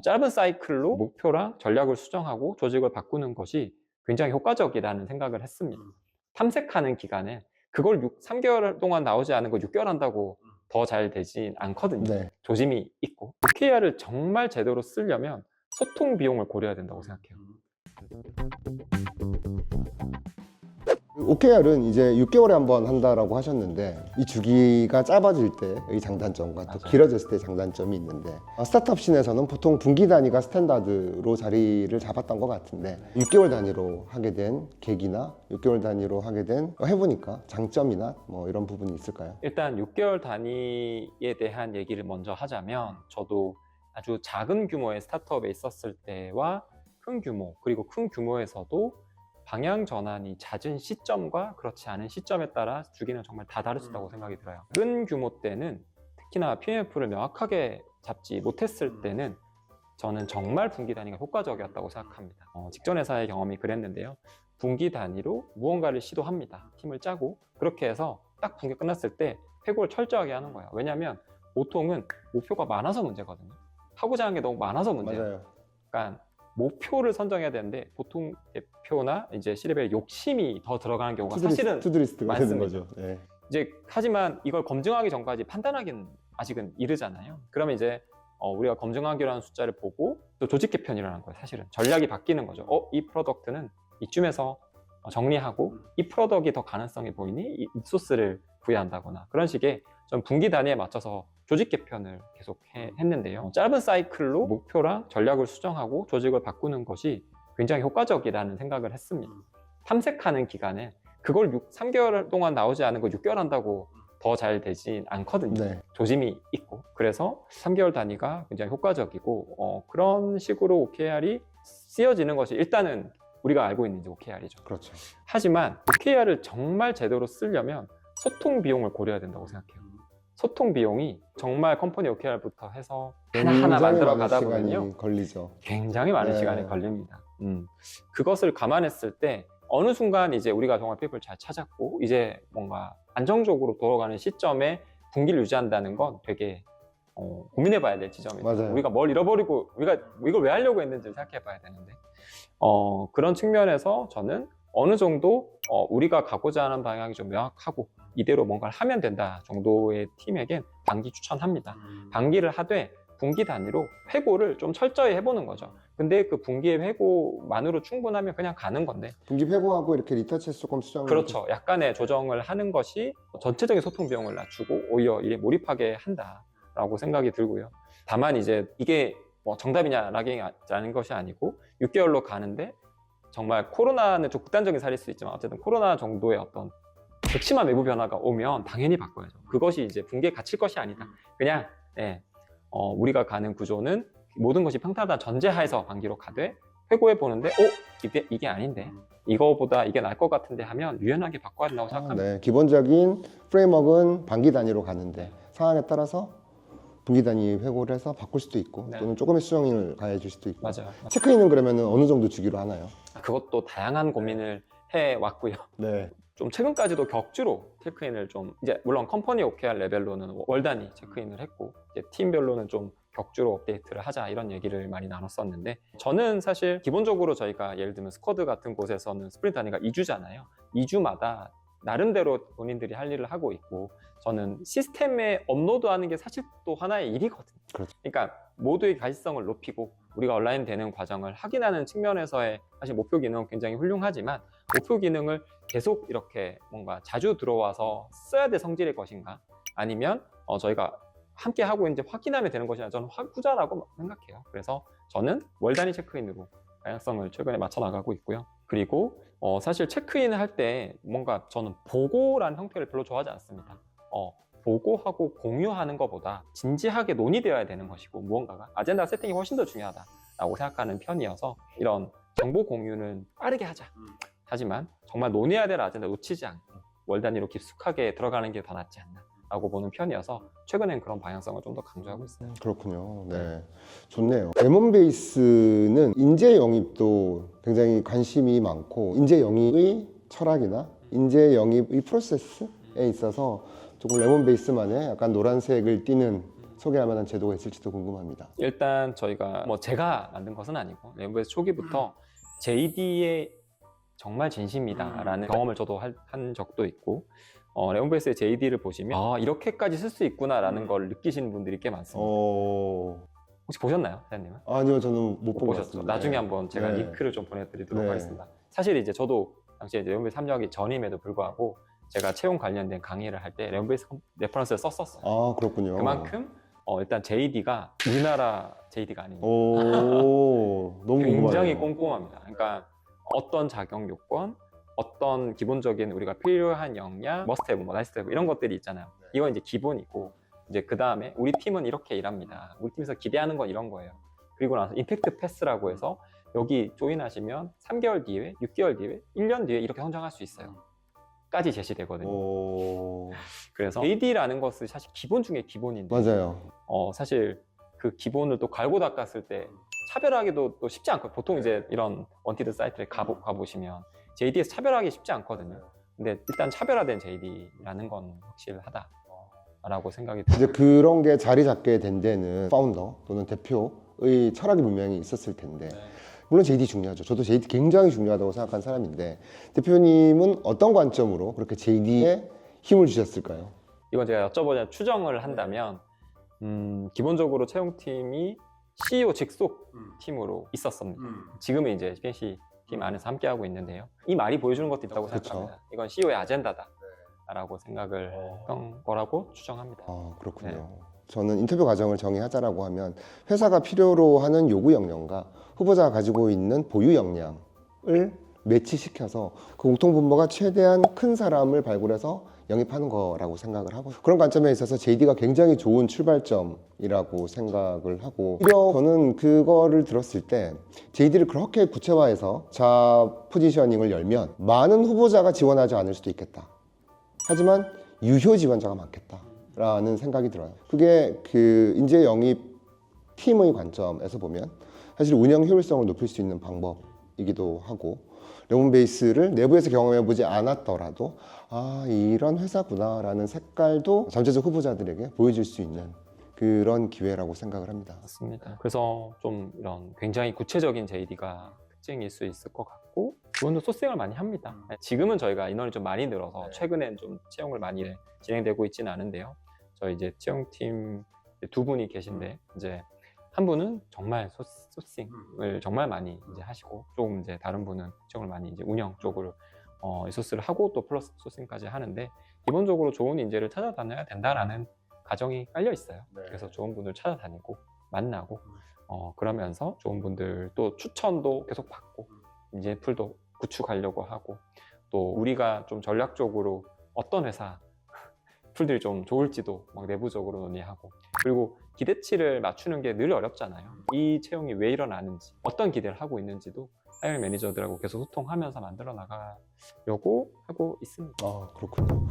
짧은 사이클로 목표랑 전략을 수정하고 조직을 바꾸는 것이 굉장히 효과적이라는 생각을 했습니다. 탐색하는 기간에 그걸 3개월 동안 나오지 않은 거 6개월 한다고 더 잘 되진 않거든요. 네. 조짐이 있고 OKR을 정말 제대로 쓰려면 소통 비용을 고려해야 된다고 생각해요. OKR은 이제 6개월에 한 번 한다라고 하셨는데 이 주기가 짧아질 때의 장단점과 또 맞아요. 길어졌을 때의 장단점이 있는데 스타트업 씬에서는 보통 분기 단위가 스탠다드로 자리를 잡았던 것 같은데 6개월 단위로 하게 된 계기나 6개월 단위로 하게 된 해보니까 장점이나 뭐 이런 부분이 있을까요? 일단 6개월 단위에 대한 얘기를 먼저 하자면 저도 아주 작은 규모의 스타트업에 있었을 때와 큰 규모 그리고 큰 규모에서도 방향 전환이 잦은 시점과 그렇지 않은 시점에 따라 주기는 정말 다 다를 수 있다고 생각이 들어요. 큰 규모 때는 특히나 PMF를 명확하게 잡지 못했을 때는 저는 정말 분기 단위가 효과적이었다고 생각합니다. 직전 회사의 경험이 그랬는데요. 분기 단위로 무언가를 시도합니다. 팀을 짜고 그렇게 해서 딱 분기 끝났을 때 회고를 철저하게 하는 거예요. 왜냐하면 보통은 목표가 많아서 문제거든요. 하고자 하는 게 너무 많아서 문제예요. 맞아요. 그러니까 목표를 선정해야 되는데 보통 대표나 이제 C레벨 욕심이 더 들어가는 경우가 사실은 투두리스트가 되는 많습니다. 거죠. 네. 이제 하지만 이걸 검증하기 전까지 판단하기는 아직은 이르잖아요. 그러면 이제 우리가 검증하기로 하는 숫자를 보고 또 조직 개편이라는 거예요. 사실은 전략이 바뀌는 거죠. 이 프로덕트는 이쯤에서 정리하고 이 프로덕트가 더 가능성이 보이니 이 소스를 부여한다거나 그런 식의 좀 분기 단위에 맞춰서 조직 개편을 계속 했는데요. 짧은 사이클로 목표랑 전략을 수정하고 조직을 바꾸는 것이 굉장히 효과적이라는 생각을 했습니다. 탐색하는 기간에 그걸 3개월 동안 나오지 않은 거 6개월 한다고 더 잘 되진 않거든요. 네. 조짐이 있고 그래서 3개월 단위가 굉장히 효과적이고 그런 식으로 OKR이 쓰여지는 것이 일단은 우리가 알고 있는 이제 OKR이죠. 그렇죠. 하지만 OKR을 정말 제대로 쓰려면 소통 비용을 고려해야 된다고 생각해요. 소통 비용이 정말 컴퍼니 OKR부터 해서 하나하나 만들어 가다 보면요 걸리죠. 굉장히 많은 네. 시간이 걸립니다. 그것을 감안했을 때 어느 순간 이제 우리가 정말 페이퍼를 잘 찾았고 이제 뭔가 안정적으로 돌아가는 시점에 분기를 유지한다는 건 되게 고민해 봐야 될 지점이에요. 맞아요. 우리가 뭘 잃어버리고 우리가 이걸 왜 하려고 했는지 생각해 봐야 되는데 그런 측면에서 저는 어느 정도 우리가 가고자 하는 방향이 좀 명확하고 이대로 뭔가를 하면 된다 정도의 팀에겐 반기 추천합니다. 반기를 하되 분기 단위로 회고를 좀 철저히 해보는 거죠. 근데 그 분기의 회고만으로 충분하면 그냥 가는 건데 분기 회고하고 이렇게 리터치에서 조금 수정을 그렇죠. 약간의 조정을 하는 것이 전체적인 소통 비용을 낮추고 오히려 일에 몰입하게 한다라고 생각이 들고요. 다만 이제 이게 뭐 정답이냐라는 것이 아니고 6개월로 가는데 정말 코로나는 좀 극단적인 사례일 수 있지만 어쨌든 코로나 정도의 어떤 극심한 외부 변화가 오면 당연히 바꿔야죠. 그것이 이제 분기에 갇힐 것이 아니다. 그냥 우리가 가는 구조는 모든 것이 평탄하다는 전제하에서 반기로 가되 회고해 보는데 이게 아닌데 이거보다 이게 나을 것 같은데 하면 유연하게 바꿔야 된다고 생각합니다. 네. 기본적인 프레임워크는 반기 단위로 가는데 상황에 따라서 분기 단위 회고를 해서 바꿀 수도 있고 네. 또는 조금의 수정을 가해줄 수도 있고. 맞아요. 체크인은 그러면 어느 정도 주기로 하나요? 그것도 다양한 고민을 해왔고요. 네. 좀 최근까지도 격주로 체크인을 좀 이제 물론 컴퍼니 OKR 레벨로는 월 단위 체크인을 했고 이제 팀별로는 좀 격주로 업데이트를 하자 이런 얘기를 많이 나눴었는데 저는 사실 기본적으로 저희가 예를 들면 스쿼드 같은 곳에서는 스프린트 단위가 2주잖아요. 2주마다 나름대로 본인들이 할 일을 하고 있고 저는 시스템에 업로드하는 게 사실 또 하나의 일이거든요. 그렇죠. 그러니까 모두의 가시성을 높이고 우리가 온라인 되는 과정을 확인하는 측면에서의 사실 목표 기능은 굉장히 훌륭하지만 목표 기능을 계속 이렇게 뭔가 자주 들어와서 써야 될 성질의 것인가 아니면 저희가 함께 하고 이제 확인하면 되는 것이냐 저는 후자라고 생각해요. 그래서 저는 월 단위 체크인으로 다양성을 최근에 맞춰 나가고 있고요. 그리고 사실 체크인을 할 때 뭔가 저는 보고라는 형태를 별로 좋아하지 않습니다. 보고하고 공유하는 것보다 진지하게 논의되어야 되는 것이고 무언가가 아젠다 세팅이 훨씬 더 중요하다라고 생각하는 편이어서 이런 정보 공유는 빠르게 하자. 하지만 정말 논의해야 될 아젠다 놓치지 않고 월 단위로 깊숙하게 들어가는 게 더 낫지 않나 라고 보는 편이어서 최근엔 그런 방향성을 좀 더 강조하고 있어요. 그렇군요. 네. 좋네요. 레몬베이스는 인재 영입도 굉장히 관심이 많고 인재 영입의 철학이나 인재 영입의 프로세스에 있어서 조금 레몬베이스만의 약간 노란색을 띠는 소개할 만한 제도가 있을지도 궁금합니다. 일단 저희가 뭐 제가 만든 것은 아니고 레몬베이스 초기부터 JD에 정말 진심이다라는 경험을 저도 한 적도 있고 레몬베이스의 JD를 보시면 이렇게까지 쓸 수 있구나라는 걸 느끼시는 분들이 꽤 많습니다. 혹시 보셨나요, 사장님은? 아니요, 저는 못 본 것 보셨죠? 같습니다. 나중에 한번 제가 네. 링크를 좀 보내드리도록 네. 하겠습니다. 사실 이제 저도 당시에 이제 레몬베이스 합류하기 전임에도 불구하고 제가 채용 관련된 강의를 할 때 레몬베이스 레퍼런스를 썼었어요. 아, 그렇군요. 그만큼 일단 JD가 우리나라 JD가 아닙니다. 너무 굉장히 궁금하네요. 꼼꼼합니다. 그러니까 어떤 자격 요건, 어떤 기본적인 우리가 필요한 역량, 머스트헤브, 뭐 나이스헤브 이런 것들이 있잖아요. 이건 이제 기본이고 이제 그 다음에 우리 팀은 이렇게 일합니다. 우리 팀에서 기대하는 건 이런 거예요. 그리고 나서 임팩트 패스라고 해서 여기 조인하시면 3개월 뒤에, 6개월 뒤에, 1년 뒤에 이렇게 성장할 수 있어요. 까지 제시되거든요. 그래서 JD라는 것은 사실 기본 중에 기본인데 맞아요. 사실 그 기본을 또 갈고 닦았을 때 차별하기도 또 쉽지 않고 보통 이제 이런 원티드 사이트에 가보시면 JD에서 차별하기 쉽지 않거든요. 근데 일단 차별화된 JD라는 건 확실하다라고 생각이 이제 들어요. 그런 게 자리 잡게 된 데는 파운더 또는 대표의 철학이 분명히 있었을 텐데 물론 JD 중요하죠. 저도 JD 굉장히 중요하다고 생각하는 사람인데 대표님은 어떤 관점으로 그렇게 JD에 힘을 주셨을까요? 이건 제가 여쭤보자 추정을 한다면 기본적으로 채용팀이 CEO 직속 팀으로 있었습니다. 지금은 이제 PNC 팀 안에서 함께하고 있는데요. 이 말이 보여주는 것도 있다고 그쵸. 생각합니다. 이건 CEO의 아젠다다라고 생각을 했던 거라고 추정합니다. 그렇군요. 저는 인터뷰 과정을 정의하자라고 하면 회사가 필요로 하는 요구 역량과 후보자가 가지고 있는 보유 역량을 매치시켜서 그 공통분모가 최대한 큰 사람을 발굴해서 영입하는 거라고 생각을 하고 그런 관점에 있어서 JD가 굉장히 좋은 출발점이라고 생각을 하고 오히려 저는 그거를 들었을 때 JD를 그렇게 구체화해서 자 포지셔닝을 열면 많은 후보자가 지원하지 않을 수도 있겠다. 하지만 유효 지원자가 많겠다라는 생각이 들어요. 그게 그 인재 영입 팀의 관점에서 보면 사실 운영 효율성을 높일 수 있는 방법이기도 하고 레몬베이스를 내부에서 경험해보지 않았더라도 이런 회사구나라는 색깔도 잠재적 후보자들에게 보여줄 수 있는 그런 기회라고 생각을 합니다. 맞습니다. 그래서 좀 이런 굉장히 구체적인 JD가 특징일 수 있을 것 같고 그분도 소싱을 많이 합니다. 지금은 저희가 인원이 좀 많이 늘어서 최근엔 좀 채용을 많이 진행되고 있지는 않은데요. 저희 이제 채용팀 두 분이 계신데 이제 한 분은 정말 소싱을 정말 많이 이제 하시고 조금 이제 다른 분은 채용을 많이 이제 운영 쪽으로 리소스를 하고 또 플러스 소싱까지 하는데 기본적으로 좋은 인재를 찾아다녀야 된다라는 가정이 깔려 있어요. 그래서 좋은 분을 찾아다니고 만나고 그러면서 좋은 분들 또 추천도 계속 받고 인재 풀도 구축하려고 하고 또 우리가 좀 전략적으로 어떤 회사 풀들이 좀 좋을지도 막 내부적으로 논의하고 그리고 기대치를 맞추는 게 늘 어렵잖아요. 이 채용이 왜 일어나는지 어떤 기대를 하고 있는지도 하이어링 매니저들하고 계속 소통하면서 만들어 나가려고 하고 있습니다. 그렇군요.